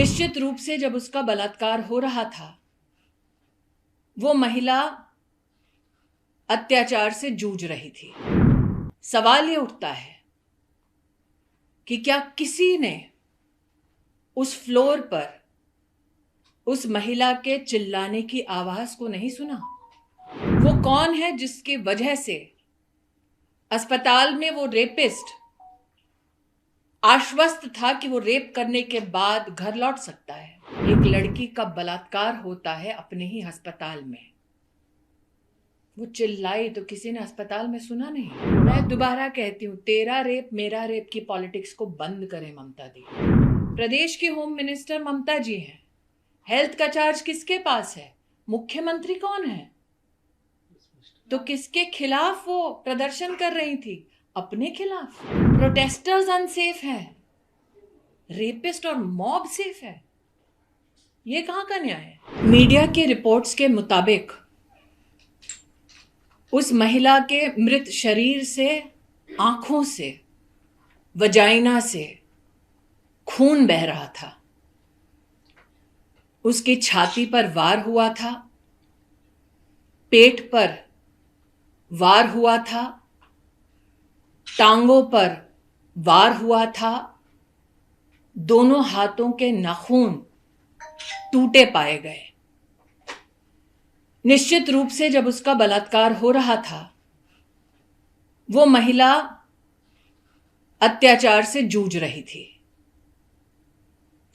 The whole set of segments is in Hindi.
निश्चित रूप से जब उसका बलात्कार हो रहा था, वो महिला अत्याचार से जूझ रही थी। सवाल ये उठता है कि क्या किसी ने उस फ्लोर पर उस महिला के चिल्लाने की आवाज को नहीं सुना? वो कौन है जिसकी वजह से अस्पताल में वो रेपिस्ट आश्वस्त था कि वो रेप करने के बाद घर लौट सकता है? एक लड़की का बलात्कार होता है अपने ही अस्पताल में। वो चिल्लाई तो किसी ने अस्पताल में सुना नहीं। मैं दोबारा कहती हूं, तेरा रेप मेरा रेप की पॉलिटिक्स को बंद करें ममता दी। प्रदेश की होम मिनिस्टर ममता जी हैं। हेल्थ का चार्ज किसके पास है? मुख्यमंत्री कौन है? तो किसके खिलाफ वो प्रदर्शन कर रही थी? अपने खिलाफ। प्रोटेस्टर्स अनसेफ हैं, रेपिस्ट और मॉब सेफ है। ये कहां का न्याय है? मीडिया के रिपोर्ट्स के मुताबिक उस महिला के मृत शरीर से, आंखों से, वजाइना से खून बह रहा था। उसकी छाती पर वार हुआ था, पेट पर वार हुआ था, टांगों पर वार हुआ था, दोनों हाथों के नाखून टूटे पाए गए। निश्चित रूप से जब उसका बलात्कार हो रहा था, वो महिला अत्याचार से जूझ रही थी।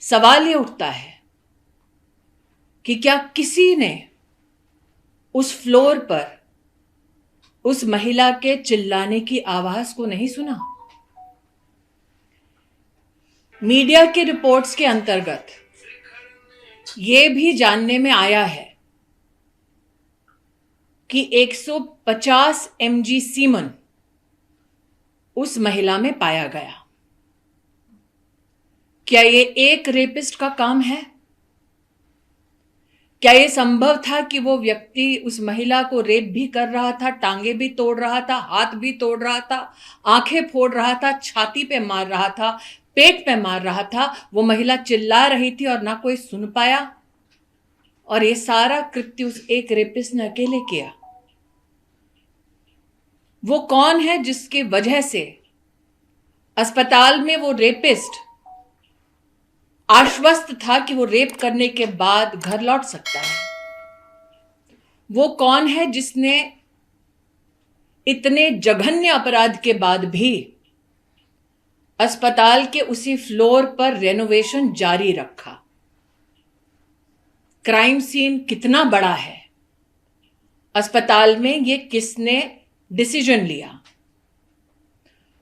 सवाल ये उठता है कि क्या किसी ने उस फ्लोर पर उस महिला के चिल्लाने की आवाज को नहीं सुना? मीडिया के रिपोर्ट्स के अंतर्गत यह भी जानने में आया है कि 150 mg सीमन उस महिला में पाया गया। क्या ये एक रेपिस्ट का काम है? क्या यह संभव था कि वो व्यक्ति उस महिला को रेप भी कर रहा था, टांगे भी तोड़ रहा था, हाथ भी तोड़ रहा था, आंखें फोड़ रहा था, छाती पे मार रहा था, पेट पे मार रहा था? वो महिला चिल्ला रही थी और ना कोई सुन पाया, और ये सारा कृत्य उस एक रेपिस्ट ने अकेले किया। वो कौन है जिसकी वजह से अस्पताल में वो रेपिस्ट आश्वस्त था कि वो रेप करने के बाद घर लौट सकता है? वो कौन है जिसने इतने जघन्य अपराध के बाद भी अस्पताल के उसी फ्लोर पर रेनोवेशन जारी रखा? क्राइम सीन कितना बड़ा है, अस्पताल में ये किसने डिसीजन लिया?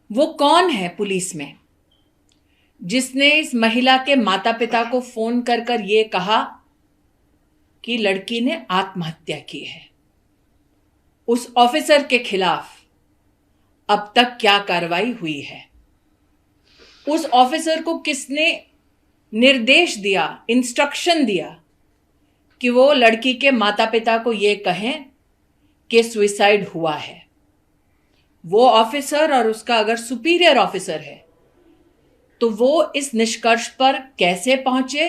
वो कौन है पुलिस में जिसने इस महिला के माता पिता को फोन कर कर ये कहा कि लड़की ने आत्महत्या की है? उस ऑफिसर के खिलाफ अब तक क्या कार्रवाई हुई है? उस ऑफिसर को किसने निर्देश दिया, इंस्ट्रक्शन दिया कि वो लड़की के माता पिता को ये कहें कि सुसाइड हुआ है? वो ऑफिसर और उसका अगर सुपीरियर ऑफिसर है तो वो इस निष्कर्ष पर कैसे पहुंचे?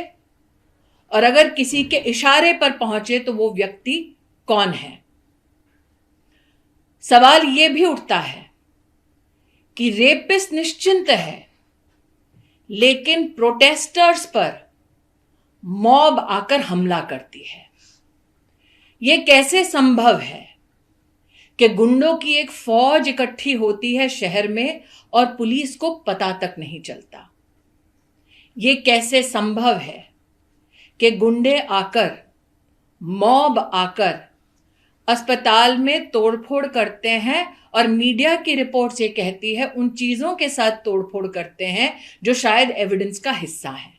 और अगर किसी के इशारे पर पहुंचे तो वो व्यक्ति कौन है? सवाल यह भी उठता है कि रेपिस्ट निश्चिंत है, लेकिन प्रोटेस्टर्स पर मॉब आकर हमला करती है। यह कैसे संभव है कि गुंडों की एक फौज इकट्ठी होती है शहर में और पुलिस को पता तक नहीं चलता? यह कैसे संभव है कि गुंडे आकर, मॉब आकर अस्पताल में तोड़फोड़ करते हैं और मीडिया की रिपोर्ट से कहती है उन चीजों के साथ तोड़फोड़ करते हैं जो शायद एविडेंस का हिस्सा है?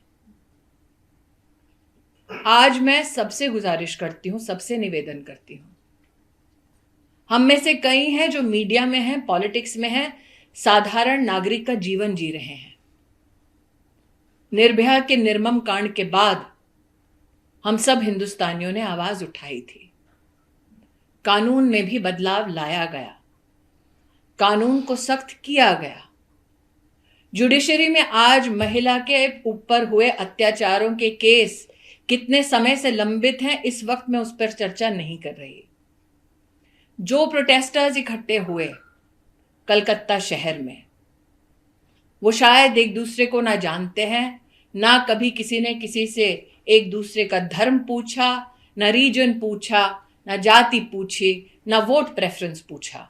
आज मैं सबसे गुजारिश करती हूं, सबसे निवेदन करती हूं, हम में से कई हैं जो मीडिया में हैं, पॉलिटिक्स में हैं, साधारण नागरिक का जीवन जी रहे हैं। निर्भया के निर्मम कांड के बाद हम सब हिंदुस्तानियों ने आवाज उठाई थी। कानून में भी बदलाव लाया गया, कानून को सख्त किया गया, जुडिशरी में आज महिला के ऊपर हुए अत्याचारों के केस कितने समय से लंबित हैं, इस वक्त मैं उस पर चर्चा नहीं कर रही। जो प्रोटेस्टर्स इकट्ठे हुए कलकत्ता शहर में, वो शायद एक दूसरे को ना जानते हैं, ना कभी किसी ने किसी से एक दूसरे का धर्म पूछा, ना रीजन पूछा, ना जाति पूछी, ना वोट प्रेफरेंस पूछा।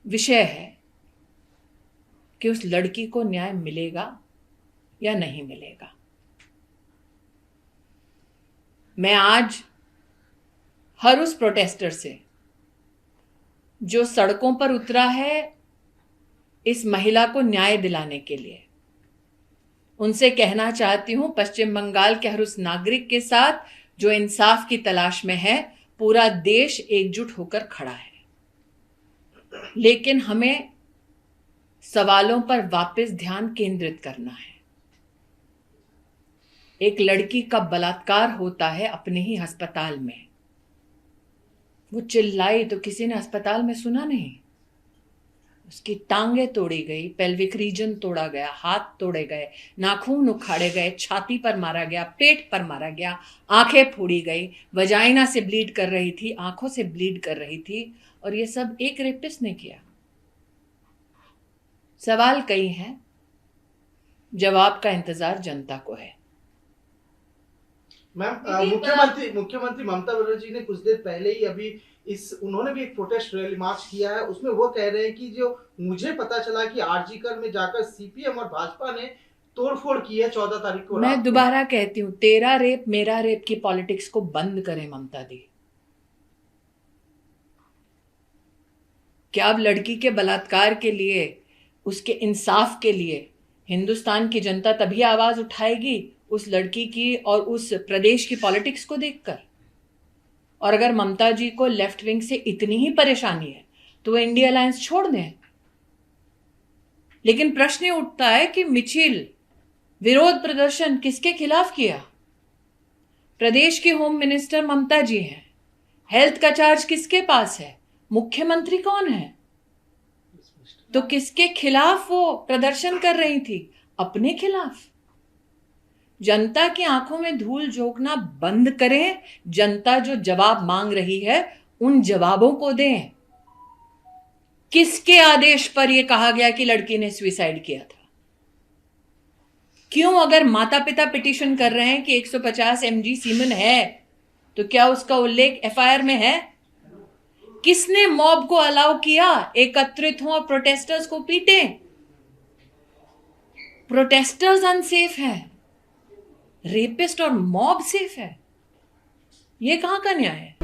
विषय है कि उस लड़की को न्याय मिलेगा या नहीं मिलेगा। मैं आज हर उस प्रोटेस्टर से जो सड़कों पर उतरा है इस महिला को न्याय दिलाने के लिए, उनसे कहना चाहती हूं, पश्चिम बंगाल के हर उस नागरिक के साथ जो इंसाफ की तलाश में है, पूरा देश एकजुट होकर खड़ा है। लेकिन हमें सवालों पर वापस ध्यान केंद्रित करना है। एक लड़की का बलात्कार होता है अपने ही अस्पताल में। वो चिल्लाई तो किसी ने अस्पताल में सुना नहीं। उसकी टांगे तोड़ी गई, पेल्विक रीजन तोड़ा गया, हाथ तोड़े गए, नाखून उखाड़े गए, छाती पर मारा गया, पेट पर मारा गया, आंखें फोड़ी गई, वजाइना से ब्लीड कर रही थी, आंखों से ब्लीड कर रही थी, और ये सब एक रेपिस्ट ने किया। सवाल कई हैं, जवाब का इंतजार जनता को है। मैम, मुख्यमंत्री ममता बनर्जी ने कुछ देर पहले ही उन्होंने भी एक प्रोटेस्ट रैली मार्च किया है। उसमें वो कह रहे हैं कि जो मुझे पता चला कि आरजीकर में जाकर सीपीएम और भाजपा ने तोड़फोड़ की है 14 तारीख को। मैं दोबारा कहती हूं, तेरा रेप मेरा रेप की पॉलिटिक्स को बंद करें ममता दी। क्या अब लड़की के बलात्कार के लिए, उसके इंसाफ के लिए हिंदुस्तान की जनता तभी आवाज उठाएगी उस लड़की की और उस प्रदेश की पॉलिटिक्स को देखकर? और अगर ममता जी को लेफ्ट विंग से इतनी ही परेशानी है तो वो इंडिया अलायंस छोड़ दें। लेकिन प्रश्न ये उठता है कि मिचिल विरोध प्रदर्शन किसके खिलाफ किया? प्रदेश की होम मिनिस्टर ममता जी हैं। हेल्थ का चार्ज किसके पास है? मुख्यमंत्री कौन है? तो किसके खिलाफ वो प्रदर्शन कर रही थी? अपने खिलाफ। जनता की आंखों में धूल झोंकना बंद करें। जनता जो जवाब मांग रही है उन जवाबों को दें। किसके आदेश पर यह कहा गया कि लड़की ने सुसाइड किया था? क्यों? अगर माता पिता पिटीशन कर रहे हैं कि 150 mg सीमेन है, तो क्या उसका उल्लेख एफआईआर में है? किसने मॉब को अलाउ किया एकत्रित हो और प्रोटेस्टर्स को पीटे? प्रोटेस्टर्स अनसेफ हैं, रेपिस्ट और मॉब सेफ है। यह कहां का न्याय है?